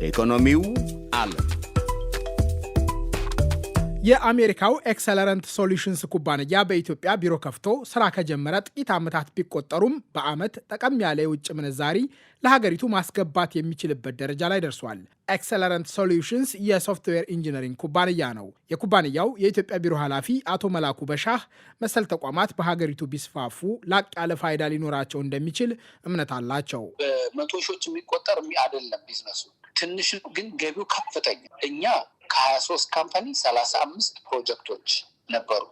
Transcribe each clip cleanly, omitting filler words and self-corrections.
ኢኮኖሚው አለ። የአሜሪካው ኤክሰለረንት ሶሉሽንስ ኩባንያ በኢትዮጵያ ቢሮ ከፍቶ ስራ ከጀመረ ጥቂት ዓመታት ቢቆጠሩም በዓመት ጠቀም ያለ የውጭ ምንዛሪ ለሀገሪቱ ማስገባት የሚችልበት ደረጃ ላይ ደርሷል። ኤክሰለረንት ሶሉሽንስ የሶፍትዌር ኢንጂነሪንግ ኩባንያ ነው። የኩባንያው የኢትዮጵያ ቢሮ ኃላፊ አቶ መላኩ በሻህ መሰል ተቋማት በሀገሪቱ ቢስፋፉ ላቅ ያለ ፋይዳ ሊኖራቸው እንደሚችል እምነት አላቸው። በመቶ ሺዎች የሚቆጠር አይደለም ቢዝነሱ ትንሽ ግን ገቢው ከፍተኛ። እኛ ከ23 ካምፓኒ 35 ፕሮጀክቶች ነበሩ።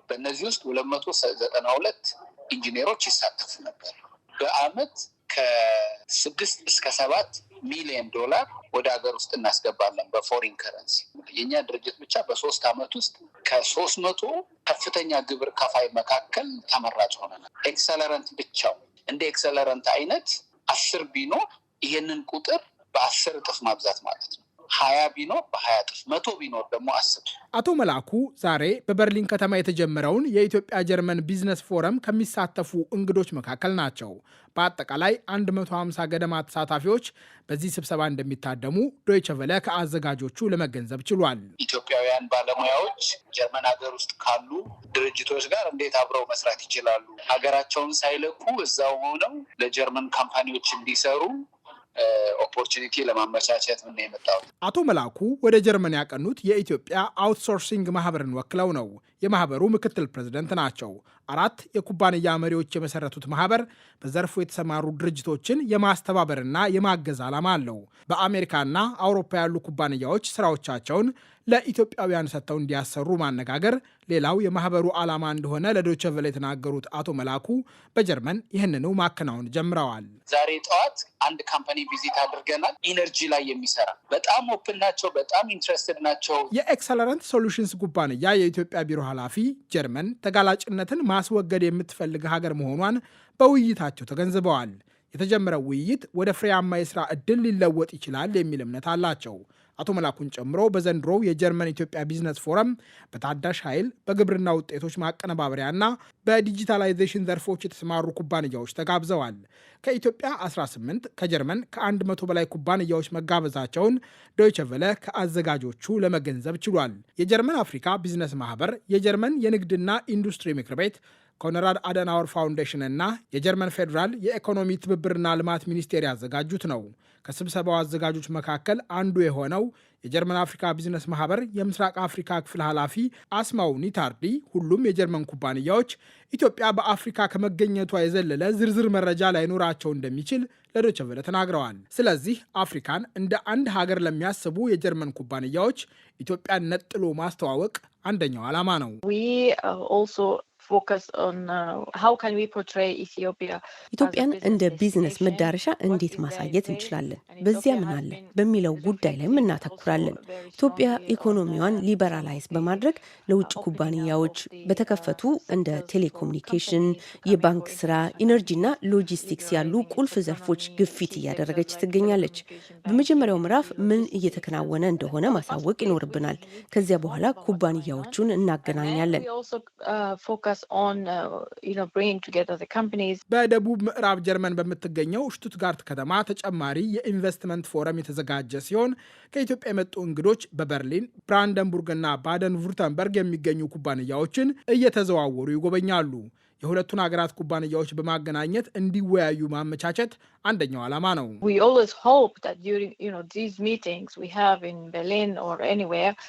በእነዚህ ውስጥ 292 ኢንጂነሮች ይሳተፉ ነበር። በአመት ከ6 እስከ 7 ሚሊዮን ዶላር ወደ ሀገር ውስጥ እናስገባለን በፎሪን ከረንሲ። የእኛ ድርጅት ብቻ በ3 አመት ውስጥ ከ300 ከፍተኛ ግብር ከፋይ መካከል ተመራጭ ሆነናል። ኤክሰለረንት ብቻው እንደ ኤክሰለረንት አይነት 10 ቢኖር ይህንን ቁጥር በ10 እጥፍ ማብዛት ማለት ነው። 20 ቢኖር በ20 እጥፍ፣ 100 ቢኖር ደግሞ 10። አቶ መላኩ ዛሬ በበርሊን ከተማ የተጀመረውን የኢትዮጵያ ጀርመን ቢዝነስ ፎረም ከሚሳተፉ እንግዶች መካከል ናቸው። በአጠቃላይ 150 ገደማ ተሳታፊዎች በዚህ ስብሰባ እንደሚታደሙ ዶይቸ ቬለ ከአዘጋጆቹ ለመገንዘብ ችሏል። ኢትዮጵያውያን ባለሙያዎች ጀርመን ሀገር ውስጥ ካሉ ድርጅቶች ጋር እንዴት አብረው መስራት ይችላሉ፣ ሀገራቸውን ሳይለቁ እዛው ሆነው ለጀርመን ካምፓኒዎች እንዲሰሩ ኦፖርቹኒቲ ለማመቻቸት ምን የመጣው። አቶ መላኩ ወደ ጀርመን ያቀኑት የኢትዮጵያ አውትሶርሲንግ ማህበርን ወክለው ነው። የማህበሩ ምክትል ፕሬዝደንት ናቸው። 4 የኩባንያ መሪዎች የመሰረቱት ማህበር በዘርፉ የተሰማሩ ድርጅቶችን የማስተባበርና የማገዝ ዓላማ አለው። በአሜሪካና አውሮፓ ያሉ ኩባንያዎች ስራዎቻቸውን ለኢትዮጵያውያን ሰጥተው እንዲያሰሩ ማነጋገር ሌላው የማህበሩ ዓላማ እንደሆነ ለዶይቸ ቬለ የተናገሩት አቶ መላኩ በጀርመን ይህንኑ ማከናወን ጀምረዋል። ዛሬ ጠዋት አንድ ካምፓኒ ቪዚት አድርገናል። ኢነርጂ ላይ የሚሰራ በጣም ኦፕን ናቸው፣ በጣም ኢንትረስትድ ናቸው። የኤክሰለረንት ሶሉሽንስ ኩባንያ የኢትዮጵያ ቢሮ ኃላፊ ጀርመን ተጋላጭነትን ማስወገድ የምትፈልግ ሀገር መሆኗን በውይይታቸው ተገንዝበዋል። የተጀመረው ውይይት ወደ ፍሬያማ የስራ ዕድል ሊለወጥ ይችላል የሚል እምነት አላቸው። አቶ መላኩን ጨምሮ በዘንድሮው የጀርመን ኢትዮጵያ ቢዝነስ ፎረም በታዳሽ ኃይል፣ በግብርና ውጤቶች ማቀነባበሪያና በዲጂታላይዜሽን ዘርፎች የተሰማሩ ኩባንያዎች ተጋብዘዋል። ከኢትዮጵያ 18 ከጀርመን ከ100 በላይ ኩባንያዎች መጋበዛቸውን ዶይቸ ቬለ ከአዘጋጆቹ ለመገንዘብ ችሏል። የጀርመን አፍሪካ ቢዝነስ ማህበር፣ የጀርመን የንግድና ኢንዱስትሪ ምክር ቤት፣ ኮንራድ አደናወር ፋውንዴሽን እና የጀርመን ፌዴራል የኢኮኖሚ ትብብርና ልማት ሚኒስቴር ያዘጋጁት ነው። ከስብሰባው አዘጋጆች መካከል አንዱ የሆነው የጀርመን አፍሪካ ቢዝነስ ማህበር የምስራቅ አፍሪካ ክፍል ኃላፊ አስማው ኒታርዲ ሁሉም የጀርመን ኩባንያዎች ኢትዮጵያ በአፍሪካ ከመገኘቷ የዘለለ ዝርዝር መረጃ ላይኖራቸው እንደሚችል ለዶይቸ ቬለ ተናግረዋል። ስለዚህ አፍሪካን እንደ አንድ ሀገር ለሚያስቡ የጀርመን ኩባንያዎች ኢትዮጵያን ነጥሎ ማስተዋወቅ አንደኛው ዓላማ ነው። ኢትዮጵያን እንደ ቢዝነስ መዳረሻ እንዴት ማሳየት እንችላለን፣ በዚያ ምን አለ በሚለው ጉዳይ ላይ እናተኩራለን። ኢትዮጵያ ኢኮኖሚዋን ሊበራላይዝ በማድረግ ለውጭ ኩባንያዎች በተከፈቱ እንደ ቴሌኮሙኒኬሽን፣ የባንክ ስራ፣ ኢነርጂና ሎጂስቲክስ ያሉ ቁልፍ ዘርፎች ግፊት እያደረገች ትገኛለች። በመጀመሪያው ምዕራፍ ምን እየተከናወነ እንደሆነ ማሳወቅ ይኖርብናል። ከዚያ በኋላ ኩባንያዎቹን እናገናኛለን። በደቡብ ምዕራብ ጀርመን በምትገኘው ሽቱትጋርት ከተማ ተጨማሪ የኢንቨስትመንት ፎረም የተዘጋጀ ሲሆን ከኢትዮጵያ የመጡ እንግዶች በበርሊን፣ ብራንደንቡርግና ባደን ቩርተንበርግ የሚገኙ ኩባንያዎችን እየተዘዋወሩ ይጎበኛሉ። የሁለቱን ሀገራት ኩባንያዎች በማገናኘት እንዲወያዩ ማመቻቸት አንደኛው ዓላማ ነው።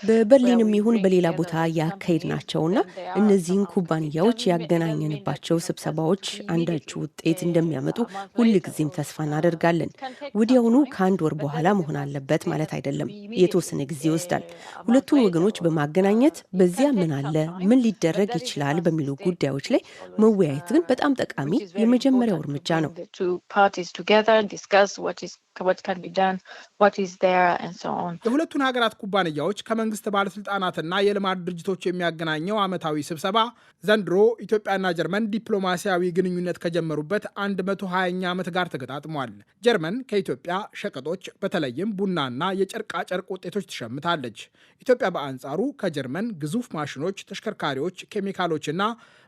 በበርሊንም ይሁን በሌላ ቦታ ያካሄድናቸውና እነዚህን ኩባንያዎች ያገናኘንባቸው ስብሰባዎች አንዳች ውጤት እንደሚያመጡ ሁልጊዜም ተስፋ እናደርጋለን። ወዲያውኑ ከ1 ወር በኋላ መሆን አለበት ማለት አይደለም። የተወሰነ ጊዜ ይወስዳል። ሁለቱን ወገኖች በማገናኘት በዚያ ምን አለ፣ ምን ሊደረግ ይችላል በሚሉ ጉዳዮች ላይ መወያየት ግን በጣም ጠቃሚ የመጀመሪያው እርምጃ ነው። የሁለቱን ሀገራት ኩባንያዎች ከመንግስት ባለስልጣናትና የልማት ድርጅቶች የሚያገናኘው ዓመታዊ ስብሰባ ዘንድሮ ኢትዮጵያና ጀርመን ዲፕሎማሲያዊ ግንኙነት ከጀመሩበት 120ኛ ዓመት ጋር ተገጣጥሟል። ጀርመን ከኢትዮጵያ ሸቀጦች በተለይም ቡናና የጨርቃጨርቅ ውጤቶች ትሸምታለች። ኢትዮጵያ በአንጻሩ ከጀርመን ግዙፍ ማሽኖች፣ ተሽከርካሪዎች፣ ኬሚካሎችና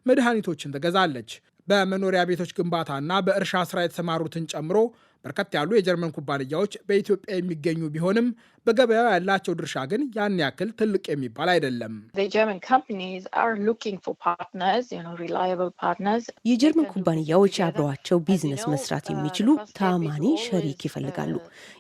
መድኃኒቶችን ትገዛለች። በመኖሪያ ቤቶች ግንባታና በእርሻ ስራ የተሰማሩትን ጨምሮ በርከት ያሉ የጀርመን ኩባንያዎች በኢትዮጵያ የሚገኙ ቢሆንም በገበያው ያላቸው ድርሻ ግን ያን ያክል ትልቅ የሚባል አይደለም። የጀርመን ኩባንያዎች አብረዋቸው ቢዝነስ መስራት የሚችሉ ተአማኒ ሸሪክ ይፈልጋሉ።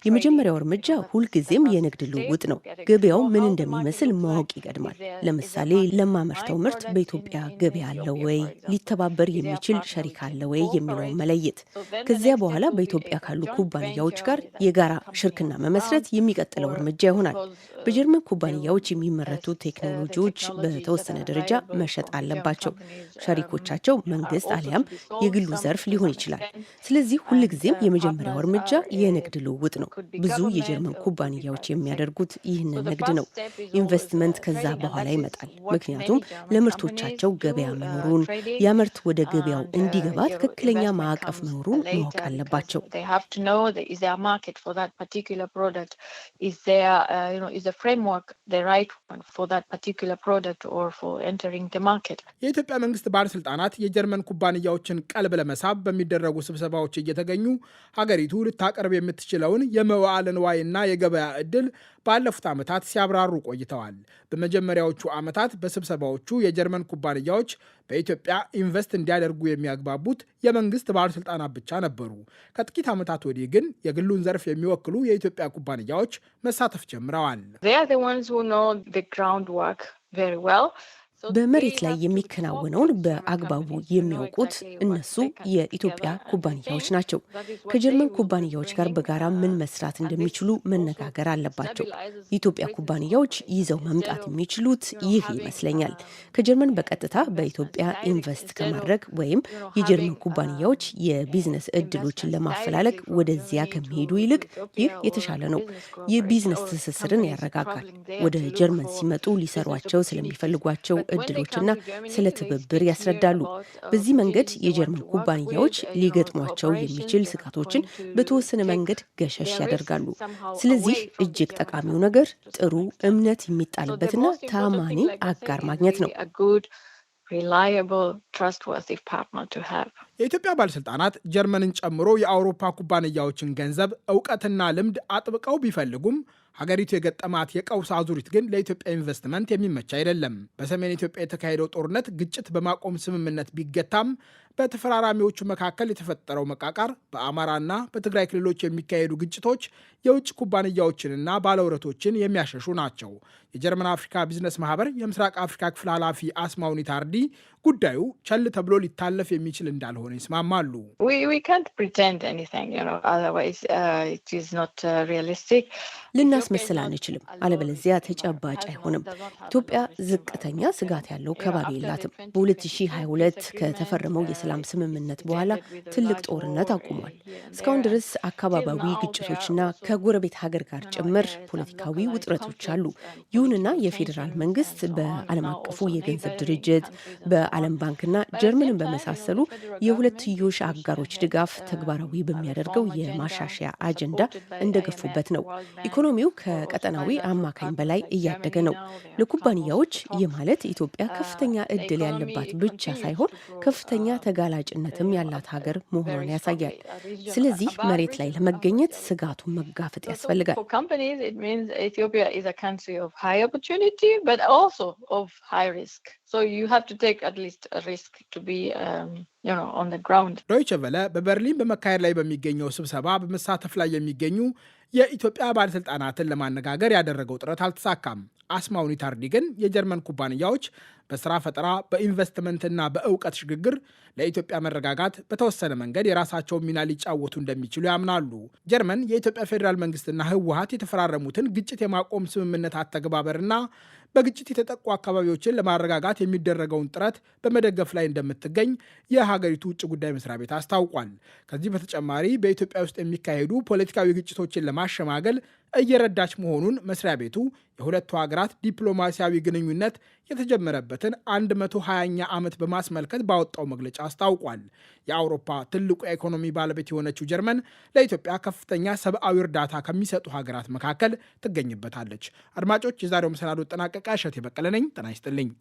የመጀመሪያው እርምጃ ሁልጊዜም የንግድ ልውውጥ ነው። ገበያው ምን እንደሚመስል ማወቅ ይቀድማል። ለምሳሌ ለማመርተው ምርት በኢትዮጵያ ገበያ አለ ወይ፣ ሊተባበር የሚችል ሸሪክ አለ ወይ የሚለውን መለየት። ከዚያ በኋላ በኢትዮጵያ ካሉ ኩባንያዎች ጋር የጋራ ሽርክና መመስረት የሚቀጥለው እርምጃ ይሆናል። በጀርመን ኩባንያዎች የሚመረቱ ቴክኖሎጂዎች በተወሰነ ደረጃ መሸጥ አለባቸው። ሸሪኮቻቸው መንግስት አሊያም የግሉ ዘርፍ ሊሆን ይችላል። ስለዚህ ሁልጊዜም የመጀመሪያው እርምጃ የንግድ ልውውጥ ነው። ብዙ የጀርመን ኩባንያዎች የሚያደርጉት ይህንን ንግድ ነው። ኢንቨስትመንት ከዛ በኋላ ይመጣል። ምክንያቱም ለምርቶቻቸው ገበያ መኖሩን፣ ያ ምርት ወደ ገበያው እንዲገባ ትክክለኛ ማዕቀፍ መኖሩን ማወቅ አለባቸው። የኢትዮጵያ መንግስት ባለስልጣናት የጀርመን ኩባንያዎችን ቀልብ ለመሳብ በሚደረጉ ስብሰባዎች እየተገኙ ሀገሪቱ ልታቀርብ የምትችለውን የመዋዕለ ንዋይና የገበያ ዕድል ባለፉት ዓመታት ሲያብራሩ ቆይተዋል። በመጀመሪያዎቹ ዓመታት በስብሰባዎቹ የጀርመን ኩባንያዎች በኢትዮጵያ ኢንቨስት እንዲያደርጉ የሚያግባቡት የመንግስት ባለስልጣናት ብቻ ነበሩ። ከጥቂት ዓመታት ወዲህ ግን የግሉን ዘርፍ የሚወክሉ የኢትዮጵያ ኩባንያዎች መሳተፍ ጀምረዋል። በመሬት ላይ የሚከናወነውን በአግባቡ የሚያውቁት እነሱ የኢትዮጵያ ኩባንያዎች ናቸው። ከጀርመን ኩባንያዎች ጋር በጋራ ምን መስራት እንደሚችሉ መነጋገር አለባቸው። የኢትዮጵያ ኩባንያዎች ይዘው መምጣት የሚችሉት ይህ ይመስለኛል። ከጀርመን በቀጥታ በኢትዮጵያ ኢንቨስት ከማድረግ ወይም የጀርመን ኩባንያዎች የቢዝነስ እድሎችን ለማፈላለግ ወደዚያ ከሚሄዱ ይልቅ ይህ የተሻለ ነው። የቢዝነስ ትስስርን ያረጋጋል። ወደ ጀርመን ሲመጡ ሊሰሯቸው ስለሚፈልጓቸው እድሎችና ስለ ትብብር ያስረዳሉ። በዚህ መንገድ የጀርመን ኩባንያዎች ሊገጥሟቸው የሚችል ስጋቶችን በተወሰነ መንገድ ገሸሽ ያደርጋሉ። ስለዚህ እጅግ ጠቃሚው ነገር ጥሩ እምነት የሚጣልበትና ታማኒ አጋር ማግኘት ነው። የኢትዮጵያ ባለስልጣናት ጀርመንን ጨምሮ የአውሮፓ ኩባንያዎችን ገንዘብ፣ እውቀትና ልምድ አጥብቀው ቢፈልጉም ሀገሪቱ የገጠማት የቀውስ አዙሪት ግን ለኢትዮጵያ ኢንቨስትመንት የሚመች አይደለም። በሰሜን ኢትዮጵያ የተካሄደው ጦርነት ግጭት በማቆም ስምምነት ቢገታም በተፈራራሚዎቹ መካከል የተፈጠረው መቃቃር፣ በአማራና በትግራይ ክልሎች የሚካሄዱ ግጭቶች የውጭ ኩባንያዎችንና ባለውረቶችን የሚያሸሹ ናቸው። የጀርመን አፍሪካ ቢዝነስ ማህበር የምስራቅ አፍሪካ ክፍል ኃላፊ አስማውኒ ታርዲ ጉዳዩ ቸል ተብሎ ሊታለፍ የሚችል እንዳልሆነ ይስማማሉ። ልናስመስል አንችልም፣ አለበለዚያ ተጨባጭ አይሆንም። ኢትዮጵያ ዝቅተኛ ስጋት ያለው ከባቢ የላትም። በ2022 ከተፈረመው የሰላም ስምምነት በኋላ ትልቅ ጦርነት አቁሟል። እስካሁን ድረስ አካባቢያዊ ግጭቶችና ከጎረቤት ሀገር ጋር ጭምር ፖለቲካዊ ውጥረቶች አሉ። ይሁንና የፌዴራል መንግስት በዓለም አቀፉ የገንዘብ ድርጅት በዓለም ባንክና ጀርመንን በመሳሰሉ የሁለትዮሽ አጋሮች ድጋፍ ተግባራዊ በሚያደርገው የማሻሻያ አጀንዳ እንደገፉበት ነው። ኢኮኖሚው ከቀጠናዊ አማካኝ በላይ እያደገ ነው። ለኩባንያዎች ይህ ማለት ኢትዮጵያ ከፍተኛ እድል ያለባት ብቻ ሳይሆን ከፍተኛ ተጋላጭነትም ያላት ሀገር መሆኗን ያሳያል። ስለዚህ መሬት ላይ ለመገኘት ስጋቱን መጋፈጥ ያስፈልጋል። ዶይቸ ቨለ በበርሊን በመካሄድ ላይ በሚገኘው ስብሰባ በመሳተፍ ላይ የሚገኙ የኢትዮጵያ ባለስልጣናትን ለማነጋገር ያደረገው ጥረት አልተሳካም። አስማውኒ ታርዲ ግን የጀርመን ኩባንያዎች በስራ ፈጠራ፣ በኢንቨስትመንትና በእውቀት ሽግግር ለኢትዮጵያ መረጋጋት በተወሰነ መንገድ የራሳቸውን ሚና ሊጫወቱ እንደሚችሉ ያምናሉ። ጀርመን የኢትዮጵያ ፌዴራል መንግስትና ህወሀት የተፈራረሙትን ግጭት የማቆም ስምምነት አተገባበርና በግጭት የተጠቁ አካባቢዎችን ለማረጋጋት የሚደረገውን ጥረት በመደገፍ ላይ እንደምትገኝ የሀገሪቱ ውጭ ጉዳይ መስሪያ ቤት አስታውቋል። ከዚህ በተጨማሪ በኢትዮጵያ ውስጥ የሚካሄዱ ፖለቲካዊ ግጭቶችን ለማሸማገል እየረዳች መሆኑን መስሪያ ቤቱ የሁለቱ ሀገራት ዲፕሎማሲያዊ ግንኙነት የተጀመረበትን 120ኛ ዓመት በማስመልከት ባወጣው መግለጫ አስታውቋል። የአውሮፓ ትልቁ የኢኮኖሚ ባለቤት የሆነችው ጀርመን ለኢትዮጵያ ከፍተኛ ሰብአዊ እርዳታ ከሚሰጡ ሀገራት መካከል ትገኝበታለች። አድማጮች፣ የዛሬው መሰናዶ ጠናቀቃ። እሸቴ በቀለ ነኝ። ጤና ይስጥልኝ።